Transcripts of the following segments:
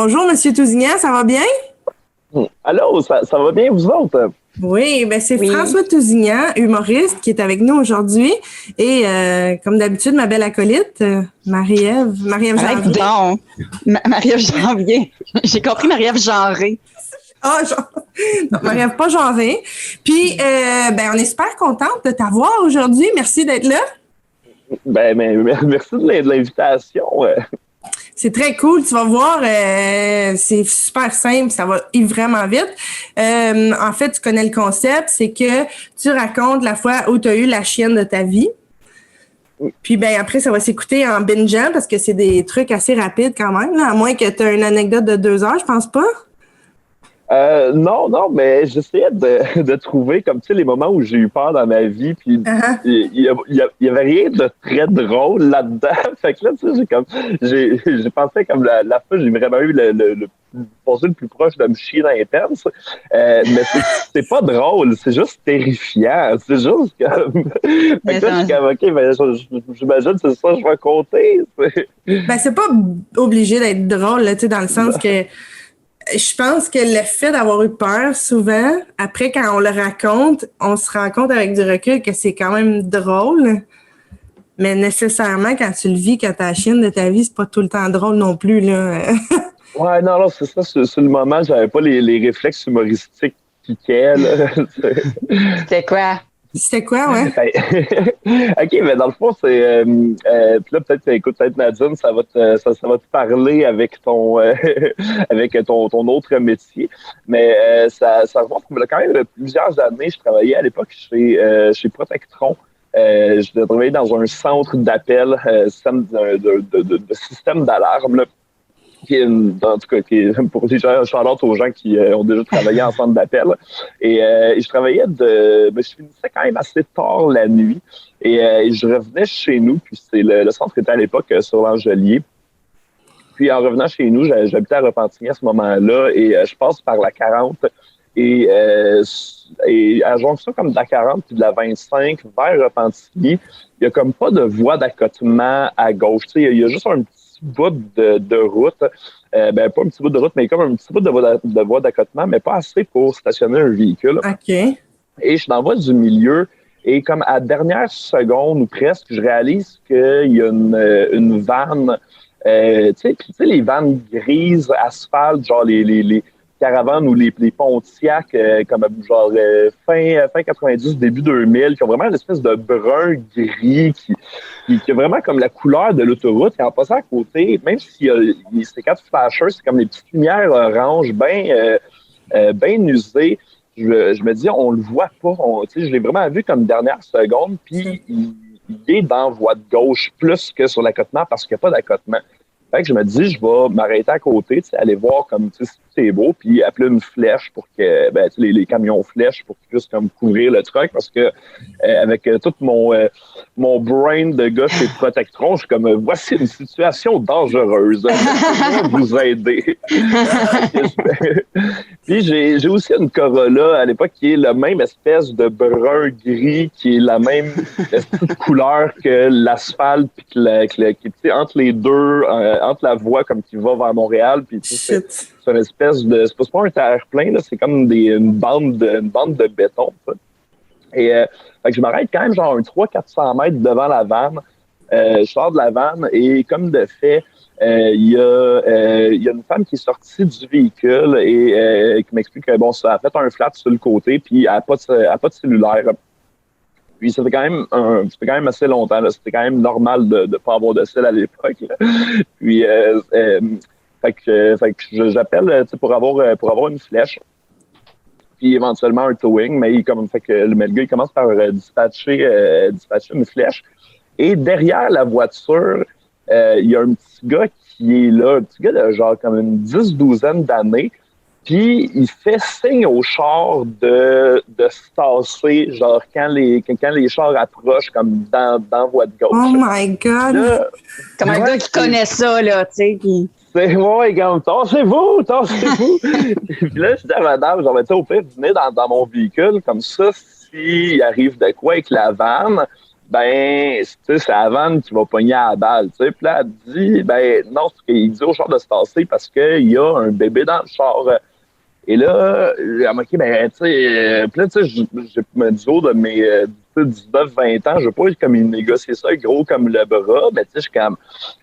Bonjour, Monsieur Tousignan, ça va bien? Allô, ça va bien, vous autres? Oui, c'est François Tousignan, humoriste, qui est avec nous aujourd'hui. Et comme d'habitude, ma belle acolyte, Marie-Ève Janvier. Non, Marie-Ève Janvier. J'ai compris Marie-Ève Genré. Non, Marie-Ève pas genrée. Puis, on est super contente de t'avoir aujourd'hui. Merci d'être là. Merci de l'invitation. C'est très cool. Tu vas voir, c'est super simple. Ça va vraiment vite. En fait, tu connais le concept. C'est que tu racontes la fois où tu as eu la chienne de ta vie. Puis, après, ça va s'écouter en bingeant parce que c'est des trucs assez rapides quand même. Là, à moins que tu aies une anecdote de 2 heures, je pense pas. Non, mais j'essayais de trouver comme tu sais les moments où j'ai eu peur dans ma vie, puis il y avait rien de très drôle là-dedans. Fait que là, tu sais, j'ai pensé comme la fois j'ai vraiment eu le passé le plus proche de me chier dans les pens. Mais c'est pas drôle, c'est juste terrifiant. C'est juste comme. Fait que là, je suis comme OK, j'imagine c'est ça que je vais compter. C'est pas obligé d'être drôle, là, tu sais, dans le sens que. Je pense que le fait d'avoir eu peur, souvent, après, quand on le raconte, on se rend compte avec du recul que c'est quand même drôle. Mais nécessairement, quand tu le vis, quand t'as la chienne de ta vie, c'est pas tout le temps drôle non plus, là. Ouais, non, c'est ça. Sur le moment, j'avais pas les réflexes humoristiques piquaient, là. C'était quoi? C'était quoi, ouais? OK, mais dans le fond, c'est... puis là, peut-être Nadine, ça va te parler avec ton avec ton autre métier. Mais ça remonte quand même plusieurs années. Je travaillais à l'époque chez Protectron. Je travaillais dans un centre d'appel, de système d'alarme, là. En tout cas, pour les gens, shout-out aux gens qui ont déjà travaillé en centre d'appel. Et je travaillais je finissais quand même assez tard la nuit. Et je revenais chez nous, puis le centre était à l'époque sur l'Angelier. Puis en revenant chez nous, j'habitais à Repentigny à ce moment-là, et je passe par la 40. Et à jonction comme de la 40 puis de la 25 vers Repentigny, il y a comme pas de voie d'accotement à gauche. Tu sais, il y a juste un petit bout de route, pas un petit bout de route, mais comme un petit bout de voie d'accotement, mais pas assez pour stationner un véhicule. OK. Et je suis dans la voie du milieu, et comme à la dernière seconde ou presque, je réalise qu'il y a une vanne, tu sais, les vannes grises, asphalte, genre les caravanes ou les Pontiac, comme genre fin 90, début 2000, qui ont vraiment une espèce de brun gris qui a vraiment comme la couleur de l'autoroute. Et en passant à côté, même s'il y a ces 4 flashers, c'est comme des petites lumières oranges bien usées. Je me dis, on le voit pas. Je l'ai vraiment vu comme dernière seconde, puis il est dans voie de gauche plus que sur l'accotement parce qu'il n'y a pas d'accotement. Fait que je me dis, je vais m'arrêter à côté, aller voir comme si c'est beau, puis appeler une flèche pour que les camions flèches pour qu'ils puissent comme couvrir le truck, parce que avec tout mon brain de gars chez Protectron, je suis comme voici une situation dangereuse. Je vais vous aider. Puis j'ai aussi une Corolla à l'époque qui est la même espèce de brun gris, qui est la même couleur que l'asphalte, puis qui entre les deux. Entre la voie comme qui va vers Montréal, puis c'est une espèce de... C'est pas un terre-plein, là, c'est comme une bande de béton. Ça. Et fait que je m'arrête quand même genre un 300-400 mètres devant la vanne. Je sors de la vanne et comme de fait, il y a une femme qui est sortie du véhicule et qui m'explique que ça a fait un flat sur le côté, puis elle n'a pas de cellulaire. Puis ça fait quand même assez longtemps. Là. C'était quand même normal de ne pas avoir de sel à l'époque. Là. Puis fait que j'appelle pour avoir une flèche. Puis éventuellement un towing, mais le gars il commence par dispatcher une flèche. Et derrière la voiture, il y a un petit gars qui est là, un petit gars de genre comme une 10-12 d'années. Puis il fait signe au char de se tasser, genre quand les chars approchent comme dans voie de gauche. Oh my God! Là, comme un gars qui connaît ça, là, tu sais. Puis... C'est ouais, comme tassez-vous! Puis là, je dis à madame, genre, au pire, venez dans mon véhicule, comme ça, s'il arrive de quoi avec la vanne, ben, tu sais, c'est la vanne qui va pogner à la balle, tu sais. Puis là, elle dit, ben, non, il dit au char de se tasser parce qu'il y a un bébé dans le char. Et là, elle m'a dit, ben, tu sais, puis là, tu sais, je me dis, de mes 19-20 ans, je veux pas comme il négocier ça gros comme le bras, mais tu sais, je suis comme,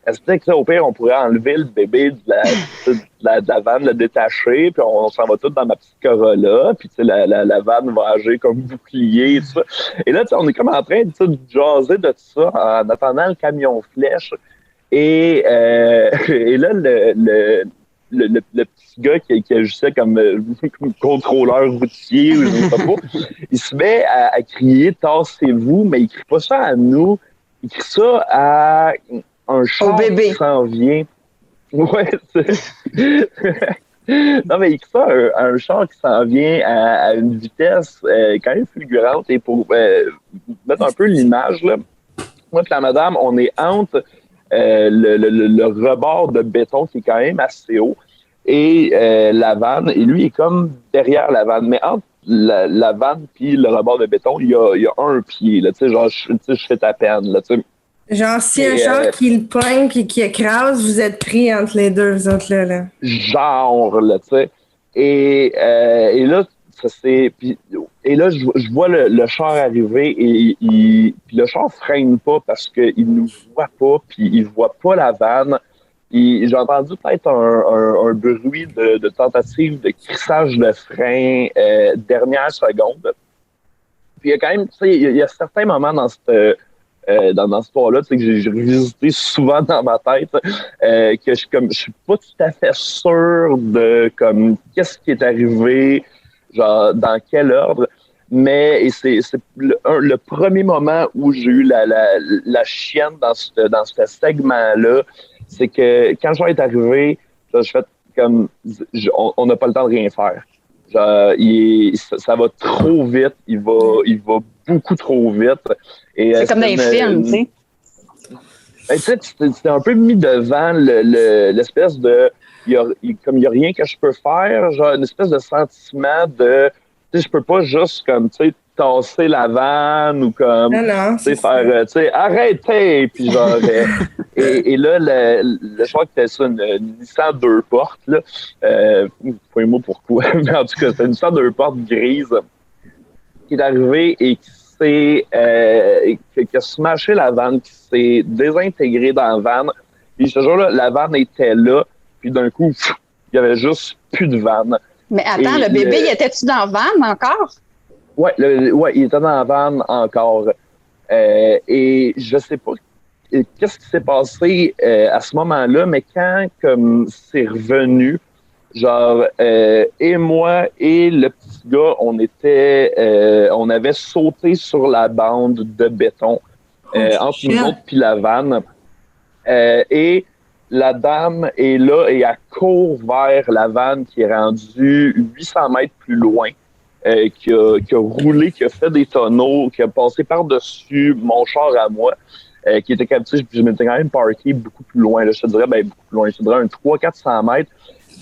est-ce que, au pire, on pourrait enlever le bébé de la vanne, le détacher, puis on s'en va tous dans ma petite Corolla, puis tu sais, la vanne va agir comme bouclier, et tout ça. Et là, tu sais, on est comme en train de jaser de tout ça en attendant le camion flèche. Et là, le petit gars qui agissait comme contrôleur routier, ou je ne sais pas, il se met à crier « Tassez-vous », mais il ne crie pas ça à nous, il crie ça à un char qui s'en vient. Ouais, non, mais il crie ça à un char qui s'en vient à une vitesse quand même fulgurante. Et pour mettre un peu l'image, là, moi et la madame, on est entre le rebord de béton qui est quand même assez haut et la vanne, et lui est comme derrière la vanne, mais entre la vanne puis le rebord de béton, il y a un pied, là, tu sais, genre, je fais ta peine, là, tu sais. Genre, si un char qui le pogne puis qui écrase, vous êtes pris entre les deux, vous autres, là. Genre, là, tu sais. Et là, et là, je vois le char arriver et puis le char freine pas parce qu'il nous voit pas, puis il voit pas la vanne. J'ai entendu peut-être un bruit de tentative de crissage de frein dernière seconde. Puis il y a quand même, tu sais, il y a certains moments dans cette histoire-là, tu sais, que j'ai revisité souvent dans ma tête, que je suis pas tout à fait sûr de comme qu'est-ce qui est arrivé, genre dans quel ordre. Mais c'est le premier moment où j'ai eu la chienne dans ce segment-là, c'est que quand je est arrivé, je fais comme on n'a pas le temps de rien faire. Genre, ça va trop vite, il va beaucoup trop vite. C'est comme dans les films, tu sais. Ben, tu sais, c'était un peu mis devant l'espèce de comme il n'y a rien que je peux faire, genre une espèce de sentiment de tu sais, je peux pas juste comme tu sais tasser la vanne ou comme tu sais faire tu sais arrêtez puis genre et là le choix que c'était ça une Nissan 2 portes là pas un mot pourquoi mais en tout cas c'était une Nissan 2 portes grise qui est arrivée et qui a smashé la vanne, qui s'est désintégrée dans la vanne. Puis ce jour-là, la vanne était là, puis d'un coup, il y avait juste plus de vanne. Mais attends, le bébé, il était-tu dans la vanne encore? Ouais, il était dans la vanne encore. Et je sais pas qu'est-ce qui s'est passé à ce moment-là, mais quand comme c'est revenu, genre, et moi et le petit gars, on avait sauté sur la bande de béton entre nous autres puis la vanne. Et la dame est là et elle court vers la vanne qui est rendue 800 mètres plus loin, qui a roulé, qui a fait des tonneaux, qui a passé par-dessus mon char à moi, qui était comme, tu sais, je m'étais quand même parké beaucoup plus loin, là, je te dirais, beaucoup plus loin, je te dirais un 300-400 mètres.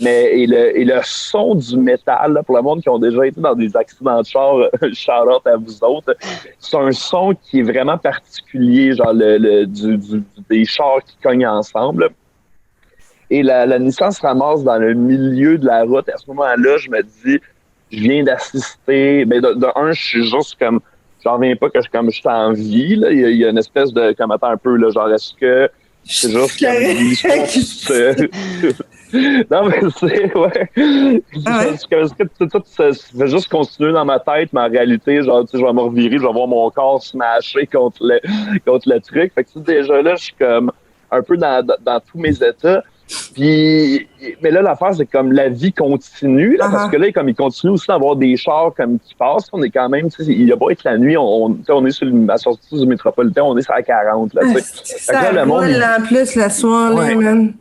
Mais et le son du métal, là, pour le monde qui ont déjà été dans des accidents de char, shout-out à vous autres, c'est un son qui est vraiment particulier, genre des chars qui cognent ensemble. Et la Nissan se ramasse dans le milieu de la route. À ce moment-là, je me dis, je viens d'assister. Ben de un, je suis juste comme, j'en reviens pas que je suis en vie. Là. Il y a une espèce de, comme attends un peu, là, genre est-ce que c'est juste non, mais c'est, ouais. Ça fait juste continuer dans ma tête, mais en réalité, genre, tu sais, je vais me revirer, je vais voir mon corps smasher contre le truc. Fait que, déjà là, je suis comme un peu dans tous mes états. Puis, mais là, l'affaire, c'est comme la vie continue, là, parce que là, comme il continue aussi d'avoir des chars comme qui passent, on est quand même, tu sais, il y a pas être la nuit, on est sur la sortie du métropolitain, on est sur la 40, là, tu sais. Ça roule en plus le soir, là, man.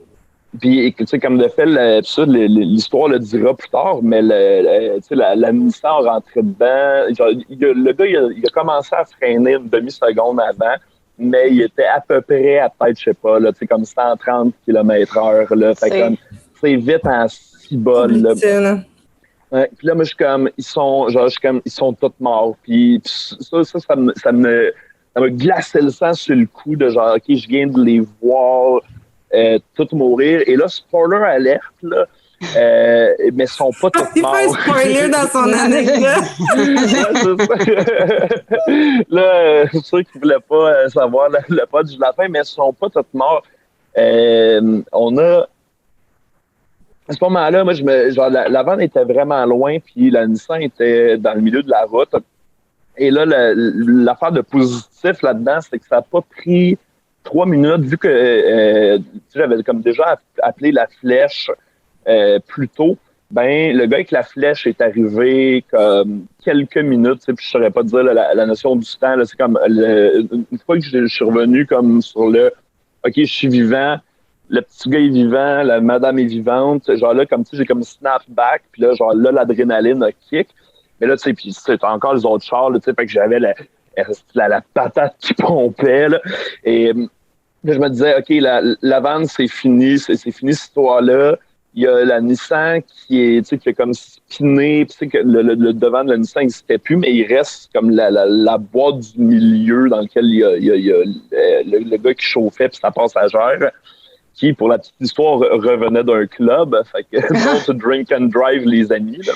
Puis, tu sais, comme de fait, l'histoire le dira plus tard, mais la Nissan rentrait dedans. Genre, le gars, il a commencé à freiner une demi-seconde avant, mais il était à peu près à peut-être, je sais pas, là, tu sais, comme 130 km/h, là. Fait comme, c'est vite en cibole, là. Ouais, puis là, moi, je suis comme, ils sont tous morts. Puis ça ça m'a glacé le sang sur le coup de genre, OK, je viens de les voir tout mourir. Et là, spoiler alerte, là, mais ils sont pas tous morts. Il fait un spoiler dans son anecdote. Là, c'est sûr qu'ils voulaient pas savoir le punch de la fin, mais ils sont pas tous morts. On a... À ce moment-là, moi, genre, la vanne était vraiment loin, puis la Nissan était dans le milieu de la route. Et là, l'affaire de positif là-dedans, c'est que ça n'a pas pris 3 minutes, vu que j'avais comme déjà appelé la flèche plus tôt. Ben, le gars avec la flèche est arrivé comme quelques minutes, puis je saurais pas dire là, la notion du temps. Là, c'est comme une fois que je suis revenu comme sur le OK, je suis vivant, le petit gars est vivant, la madame est vivante. Genre là, comme tu sais, j'ai comme snap back, puis là, genre là, l'adrénaline a kick. Mais là, tu sais, puis c'est encore les autres chars, tu sais, fait que j'avais la patate qui pompait, là. Et je me disais, OK, la vanne, c'est fini, c'est fini cette histoire-là. Il y a la Nissan qui est comme spiné, tu sais que le devant de la Nissan n'existait plus, mais il reste comme la boîte du milieu dans laquelle il y a le gars qui chauffait puis sa passagère, qui, pour la petite histoire, revenait d'un club. Fait que don't drink and drive, les amis. Là.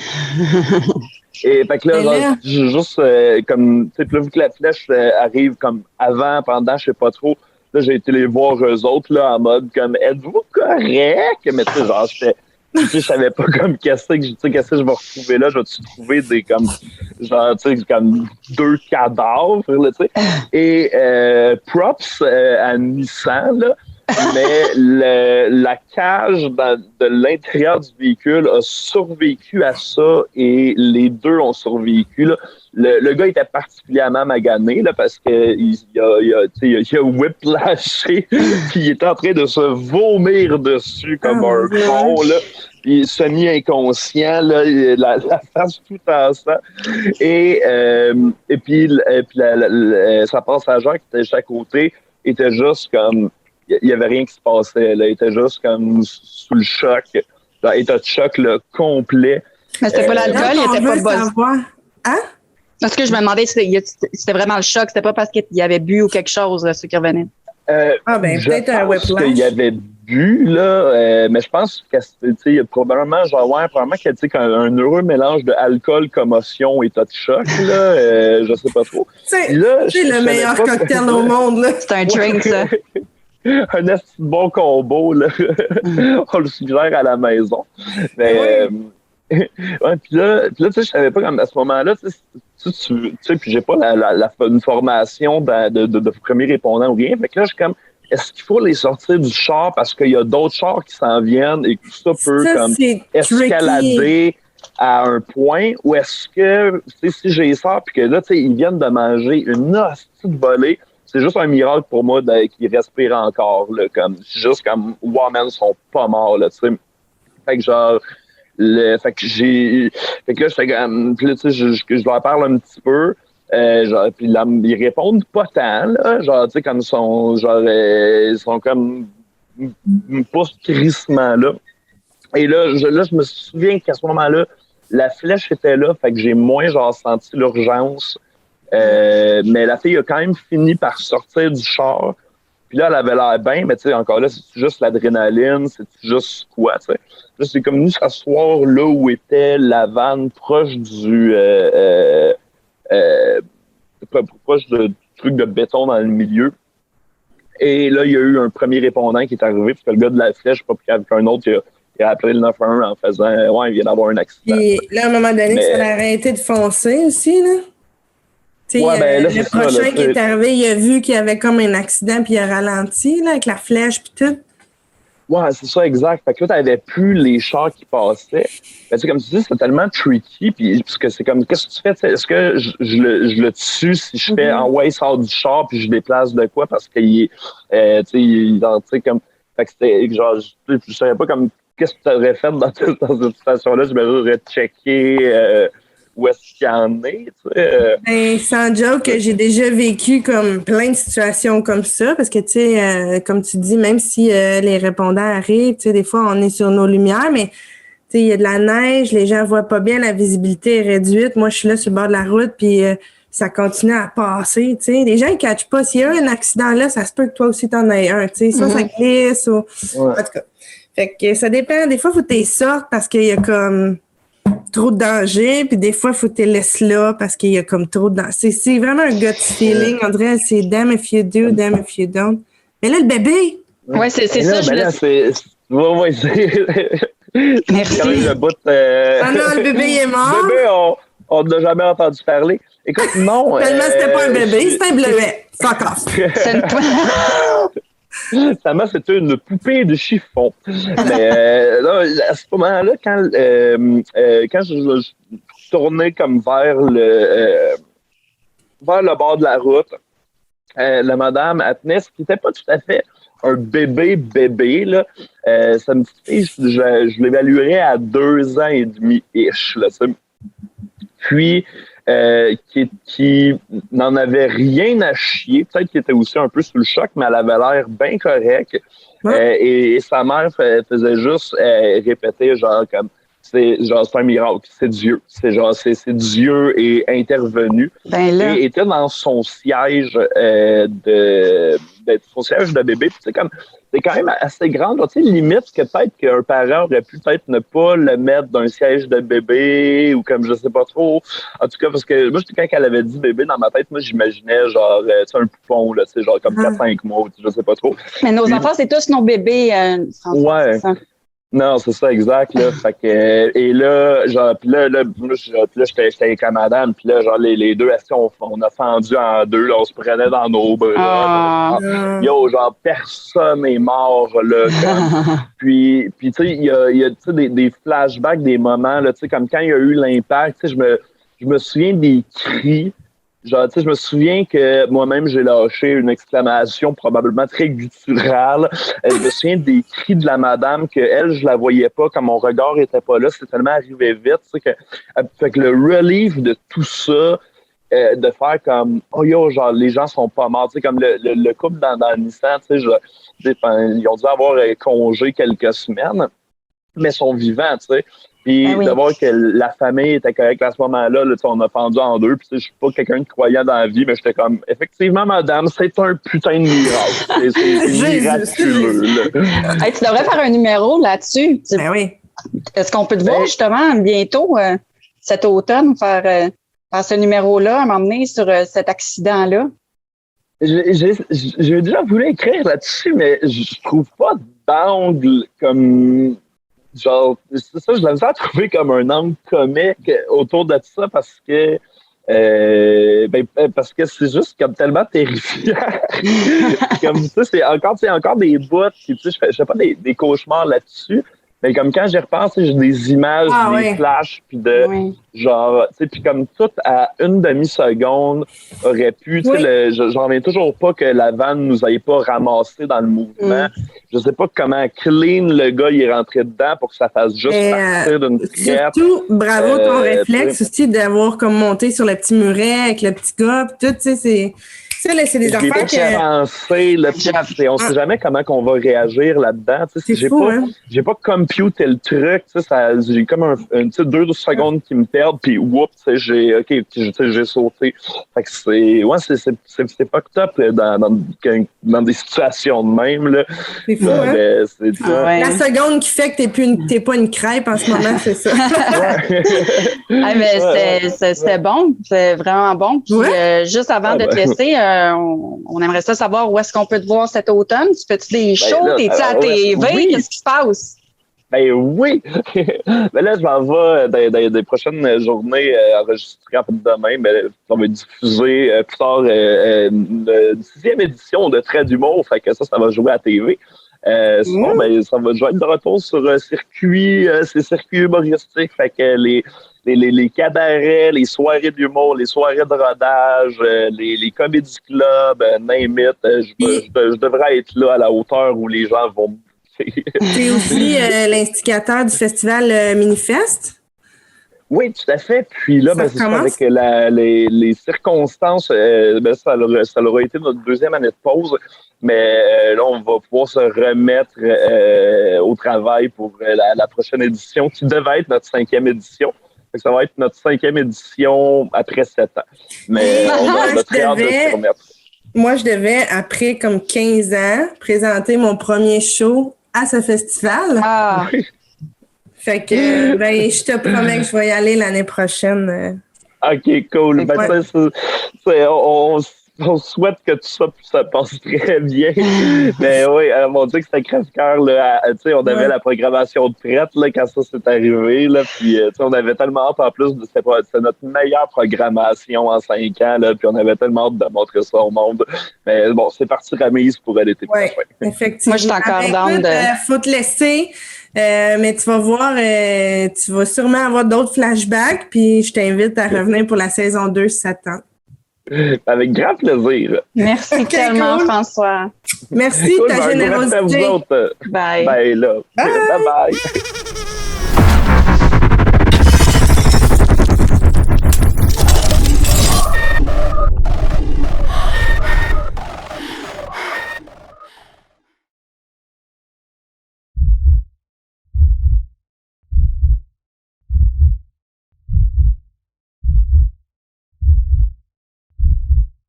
Et fait que là, juste comme, tu sais, vu que la flèche arrive comme avant, pendant, je sais pas trop, là, j'ai été les voir eux autres, là, en mode comme, êtes-vous correct? Mais tu sais, genre, je savais pas comme qu'est-ce que je vais retrouver là. Je vais-tu trouver des comme, genre, tu sais, comme 2 cadavres, là, tu sais. Et props à Nissan, là. Mais la cage de l'intérieur du véhicule a survécu à ça et les deux ont survécu. Là. Le gars était particulièrement magané là, parce qu'il a whiplashé puis il était en train de se vomir dessus comme un con. Là. Il est semi-inconscient, là, la face tout en sang. Et puis sa passagère qui était juste à côté était juste comme... Il n'y avait rien qui se passait. Là. Il était juste comme sous le choc. Genre, état de choc là, complet. Mais c'était pas l'alcool, il était pas buzzé. Hein? Parce que je me demandais si c'était vraiment le choc. C'était pas parce qu'il avait bu ou quelque chose, là, ceux qui revenaient. Peut-être un whiplash. Il avait bu, là, mais je pense que il y a probablement, probablement qu'il y a un heureux mélange de alcool, commotion, état de choc, là, je sais pas trop. C'est le meilleur cocktail au monde, là. C'est un drink, ça. Un assez bon combo, là. On le suggère à la maison. Mais, ouais, puis là, tu sais, je savais pas comme à ce moment-là, tu sais, puis j'ai pas une formation de premier répondant ou rien. Fait que là, je suis comme, est-ce qu'il faut les sortir du char parce qu'il y a d'autres chars qui s'en viennent et que tout ça peut comme escalader à un point, ou est-ce que, tu sais, si je les sors puis que là, tu sais, ils viennent de manger une hostie de volée, c'est juste un miracle pour moi qu'ils respirent encore, là, comme, c'est juste comme, wow, man, ils sont pas morts, là, tu sais. Fait que genre, fait que là, j'étais comme, puis là, tu sais, je leur parle un petit peu, genre, puis là, ils répondent pas tant, là, genre, tu sais, comme ils sont comme, pas crissement, là. Et là, je me souviens qu'à ce moment-là, la flèche était là, fait que j'ai moins, genre, senti l'urgence. Mais la fille a quand même fini par sortir du char. Puis là, elle avait l'air bien, mais tu sais, encore là, c'est juste l'adrénaline, c'est juste quoi, tu sais. Là, c'est comme nous s'asseoir là où était la vanne, proche du proche du truc de béton dans le milieu. Et là, il y a eu un premier répondant qui est arrivé, parce que le gars de la flèche, pas plus qu'un autre, il a appelé le 911 en faisant « Ouais, il vient d'avoir un accident. » Et là, à un moment donné, ça a arrêté de foncer aussi, là. Ouais, là, le prochain qui est arrivé, il a vu qu'il y avait comme un accident, puis il a ralenti là, avec la flèche, puis tout. Ouais, c'est ça, exact. Fait que là, t'avais plus les chars qui passaient. Ben, tu sais, comme tu dis, c'est tellement tricky, puis parce que c'est comme, qu'est-ce que tu fais? Est-ce que je le tue si je fais en ouais, il sort du char, puis je déplace de quoi? Parce qu'il est, tu sais, comme, fait que c'était, genre, je savais pas comme, qu'est-ce que tu aurais fait dans cette situation-là? J'aurais checké, où est-ce qu'il y en est, tu sais. Ben, sans joke, j'ai déjà vécu comme plein de situations comme ça, parce que, tu sais, comme tu dis, même si les répondants arrivent, tu sais, des fois, on est sur nos lumières, mais, tu sais, il y a de la neige, les gens voient pas bien, la visibilité est réduite. Moi, je suis là sur le bord de la route, puis ça continue à passer, tu sais. Les gens, ils catchent pas. S'il y a un accident là, ça se peut que toi aussi t'en aies un, tu sais. Soit ça glisse ou... En tout cas. Fait que ça dépend. Des fois, faut que tu les sortes parce qu'il y a comme trop de danger, puis des fois, faut que tu les laisses là parce qu'il y a comme trop de danger. C'est vraiment un gut feeling. On dirait, c'est damn if you do, damn if you don't. Mais là, le bébé... Oui, c'est ça. Ouais, c'est... Merci. C'est quand même le bout... Ah non, le bébé, il est mort. Le bébé, on n'a jamais entendu parler. Écoute, non... Tellement c'était pas un bébé, c'était un bleuet. Fuck off. C'est une Finalement, c'était une poupée de chiffon. Mais là, à ce moment-là, quand je tournais comme vers le bord de la route, la madame, elle tenait ce qui n'était pas tout à fait un bébé, là. Ça me dit, je l'évaluerais à 2 ans et demi-ish, là, ça. Puis, qui n'en avait rien à chier, peut-être qu'il était aussi un peu sous le choc, mais elle avait l'air bien correcte. Et sa mère faisait juste répéter, genre, comme, c'est un miracle, c'est Dieu. C'est Dieu est intervenu. Et était dans son siège son siège de bébé. Puis c'est quand même assez grand. Tu sais, limite que peut-être qu'un parent aurait pu peut-être ne pas le mettre dans un siège de bébé ou comme je sais pas trop. En tout cas, parce que moi, quand elle avait dit bébé dans ma tête, moi, j'imaginais genre un poupon, là, genre comme 4-5 mois, je sais pas trop. Mais nos enfants, c'est tous nos bébés, François. Ouais. Non, c'est ça, exact, là. Fait que, et là, genre, pis là, j'étais avec la madame, pis là, genre, les deux, on a fendu en deux, là, on se prenait dans nos bras. Yo, genre, personne n'est mort, là. Puis, tu sais, il y a tu sais, des flashbacks, des moments, là, tu sais, comme quand il y a eu l'impact, tu sais, je me souviens des cris. Genre, tu sais, je me souviens que moi-même, j'ai lâché une exclamation probablement très gutturale. Je me souviens des cris de la madame que elle, je la voyais pas, comme mon regard était pas là. C'était tellement arrivé vite, tu sais, fait que le relief de tout ça, de faire comme, oh yo, genre, les gens sont pas morts. Tu sais, comme le couple dans le Nissan, tu sais, ils ont dû avoir congé quelques semaines, mais sont vivants, tu sais. Puis de voir que la famille était correcte à ce moment-là, là, on a pendu en deux. Puis je suis pas quelqu'un de croyant dans la vie, mais j'étais comme, effectivement, madame, c'est un putain de miracle. C'est miraculeux. Là. Hey, tu devrais faire un numéro là-dessus. Ben oui. Est-ce qu'on peut te voir justement bientôt, cet automne, faire ce numéro-là, à m'emmener sur cet accident-là? J'ai déjà voulu écrire là-dessus, mais je trouve pas d'angle comme... Genre, c'est ça, je l'avais à trouver comme un angle comique autour de ça parce que c'est juste comme tellement terrifiant. Comme ça, c'est encore des bouts, puis tu sais, je fais pas des cauchemars là-dessus. Mais comme quand j'y repense, j'ai des images, des flashs, puis genre, tu sais, puis comme tout à une demi-seconde aurait pu, tu sais, j'en reviens toujours pas que la vanne nous ait pas ramassé dans le mouvement. Je sais pas comment clean le gars il est rentré dedans pour que ça fasse juste partir d'une traite. Surtout, bravo ton réflexe aussi d'avoir comme monté sur le petit muret avec le petit gars, pis tout, tu sais, c'est... Ça, là, c'est des affaires que... On sait jamais comment qu'on va réagir là-dedans. C'est fou, j'ai pas computé le truc. J'ai comme une petite 2 secondes qui me perdent, puis whoop, j'ai sauté. Fait que c'est pas top dans des situations de même. Là. C'est fou, La seconde qui fait que t'es pas une crêpe en ce moment, c'est ça. Mais c'était bon. C'est vraiment bon. Puis, juste avant de te laisser, on aimerait ça savoir où est-ce qu'on peut te voir cet automne. Tu fais-tu des shows? T'es-tu à TV? Qu'est-ce qui se passe? Ben oui! Ben là, je m'en vais dans les prochaines journées enregistrées en fait demain. Ben, on va diffuser plus tard une 6e édition de Traits d'humour. Fait que ça va jouer à TV. Sinon, ben, ça va être de retour sur ces circuits humoristiques. Fait que les cabarets, les soirées d'humour, les soirées de rodage, les comédie clubs, name it, je devrais être là à la hauteur où les gens vont me bouffer. Tu es aussi l'instigateur du festival Minifest? Oui, tout à fait. Puis là, c'est ça, avec les circonstances, ça aura été notre 2e année de pause. Mais là, on va pouvoir se remettre au travail pour la prochaine édition, qui devait être notre 5e édition. Ça va être notre 5e édition après 7 ans. Mais on a très hâte de se remettre. Moi, je devais, après comme 15 ans, présenter mon premier show à ce festival. Ah! Fait que, je te promets que je vais y aller l'année prochaine. OK, cool. On souhaite que tout ça passe très bien. Mais oui, on dit que c'était crève-cœur. On avait la programmation prête là, quand ça s'est arrivé. Là, puis on avait tellement hâte en plus. C'était notre meilleure programmation en 5 ans. Là, puis on avait tellement hâte de montrer ça au monde. Mais bon, c'est parti remise pour l'été prochain. Effectivement. Moi, je suis encore down de... faut te laisser. Mais tu vas voir, tu vas sûrement avoir d'autres flashbacks. Puis je t'invite à revenir pour la saison 2 si ça te tente. Avec grand plaisir. Merci tellement, cool. François. Merci de ta générosité. Bye. Bye, là. Bye bye.